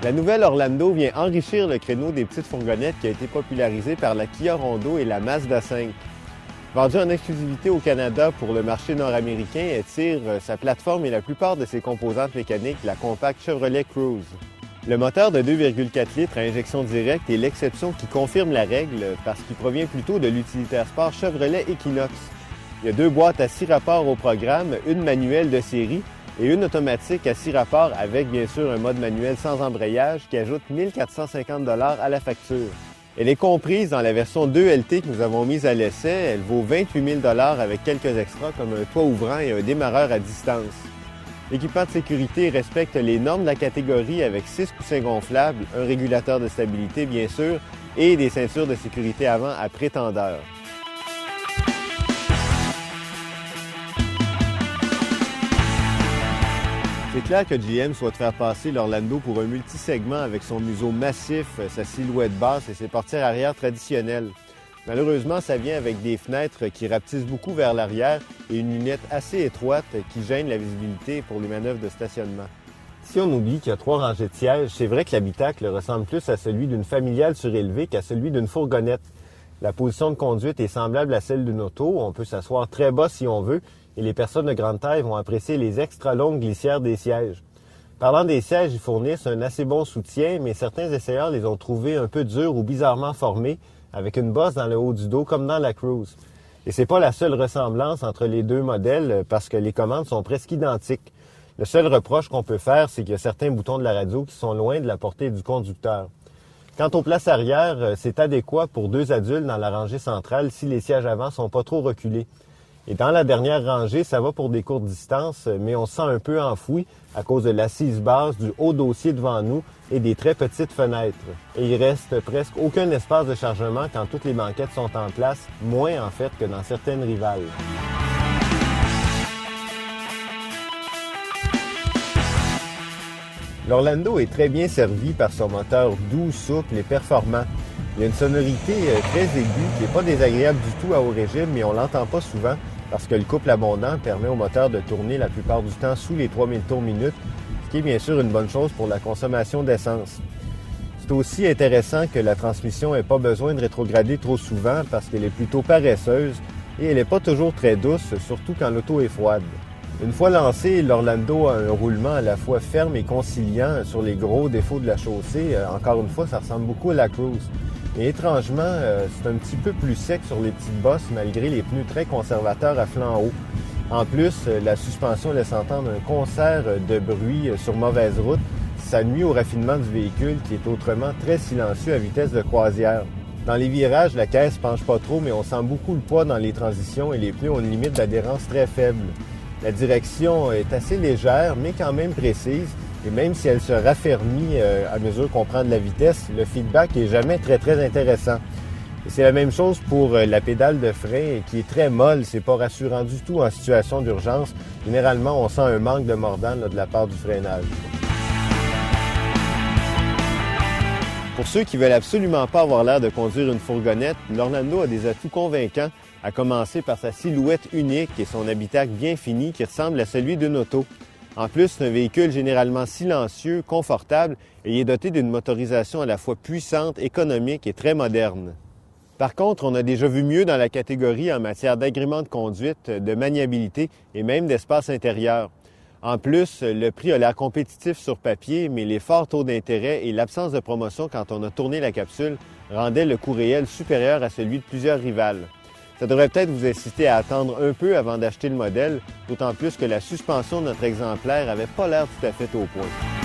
La nouvelle Orlando vient enrichir le créneau des petites fourgonnettes qui a été popularisé par la Kia Rondo et la Mazda 5. Vendue en exclusivité au Canada pour le marché nord-américain, elle tire sa plateforme et la plupart de ses composantes mécaniques, la compacte Chevrolet Cruze. Le moteur de 2,4 litres à injection directe est l'exception qui confirme la règle parce qu'il provient plutôt de l'utilitaire sport Chevrolet Equinox. Il y a 2 boîtes à 6 rapports au programme, une manuelle de série et une automatique à 6 rapports avec bien sûr un mode manuel sans embrayage qui ajoute 1 450 $ à la facture. Elle est comprise dans la version 2LT que nous avons mise à l'essai. Elle vaut 28 000 $ avec quelques extras comme un toit ouvrant et un démarreur à distance. L'équipement de sécurité respecte les normes de la catégorie avec 6 coussins gonflables, un régulateur de stabilité bien sûr et des ceintures de sécurité avant à prétendeur. C'est clair que GM souhaite faire passer l'Orlando pour un multisegment avec son museau massif, sa silhouette basse et ses portières arrière traditionnelles. Malheureusement, ça vient avec des fenêtres qui rapetissent beaucoup vers l'arrière et une lunette assez étroite qui gêne la visibilité pour les manœuvres de stationnement. Si on oublie qu'il y a 3 rangées de sièges, c'est vrai que l'habitacle ressemble plus à celui d'une familiale surélevée qu'à celui d'une fourgonnette. La position de conduite est semblable à celle d'une auto. On peut s'asseoir très bas si on veut et les personnes de grande taille vont apprécier les extra longues glissières des sièges. Parlant des sièges, ils fournissent un assez bon soutien, mais certains essayeurs les ont trouvés un peu durs ou bizarrement formés, avec une bosse dans le haut du dos comme dans la Cruze. Et c'est pas la seule ressemblance entre les 2 modèles parce que les commandes sont presque identiques. Le seul reproche qu'on peut faire, c'est qu'il y a certains boutons de la radio qui sont loin de la portée du conducteur. Quant aux places arrière, c'est adéquat pour 2 adultes dans la rangée centrale si les sièges avant sont pas trop reculés. Et dans la dernière rangée, ça va pour des courtes distances, mais on se sent un peu enfoui à cause de l'assise basse, du haut dossier devant nous et des très petites fenêtres. Et il reste presque aucun espace de chargement quand toutes les banquettes sont en place, moins en fait que dans certaines rivales. L'Orlando est très bien servi par son moteur doux, souple et performant. Il y a une sonorité très aiguë qui n'est pas désagréable du tout à haut régime, mais on l'entend pas souvent parce que le couple abondant permet au moteur de tourner la plupart du temps sous les 3000 tours minute, ce qui est bien sûr une bonne chose pour la consommation d'essence. C'est aussi intéressant que la transmission n'ait pas besoin de rétrograder trop souvent parce qu'elle est plutôt paresseuse et elle n'est pas toujours très douce, surtout quand l'auto est froide. Une fois lancé, l'Orlando a un roulement à la fois ferme et conciliant sur les gros défauts de la chaussée. Encore une fois, ça ressemble beaucoup à la Cruze. Et étrangement, c'est un petit peu plus sec sur les petites bosses malgré les pneus très conservateurs à flanc haut. En plus, la suspension laisse entendre un concert de bruit sur mauvaise route. Ça nuit au raffinement du véhicule qui est autrement très silencieux à vitesse de croisière. Dans les virages, la caisse penche pas trop, mais on sent beaucoup le poids dans les transitions et les pneus ont une limite d'adhérence très faible. La direction est assez légère, mais quand même précise. Et même si elle se raffermit à mesure qu'on prend de la vitesse, le feedback est jamais très intéressant. Et c'est la même chose pour la pédale de frein qui est très molle, c'est pas rassurant du tout en situation d'urgence. Généralement, on sent un manque de mordant de la part du freinage. Pour ceux qui veulent absolument pas avoir l'air de conduire une fourgonnette, l'Orlando a des atouts convaincants, à commencer par sa silhouette unique et son habitacle bien fini qui ressemble à celui d'une auto. En plus, c'est un véhicule généralement silencieux, confortable et il est doté d'une motorisation à la fois puissante, économique et très moderne. Par contre, on a déjà vu mieux dans la catégorie en matière d'agrément de conduite, de maniabilité et même d'espace intérieur. En plus, le prix a l'air compétitif sur papier, mais les forts taux d'intérêt et l'absence de promotion quand on a tourné la capsule rendaient le coût réel supérieur à celui de plusieurs rivales. Ça devrait peut-être vous inciter à attendre un peu avant d'acheter le modèle, d'autant plus que la suspension de notre exemplaire n'avait pas l'air tout à fait au point.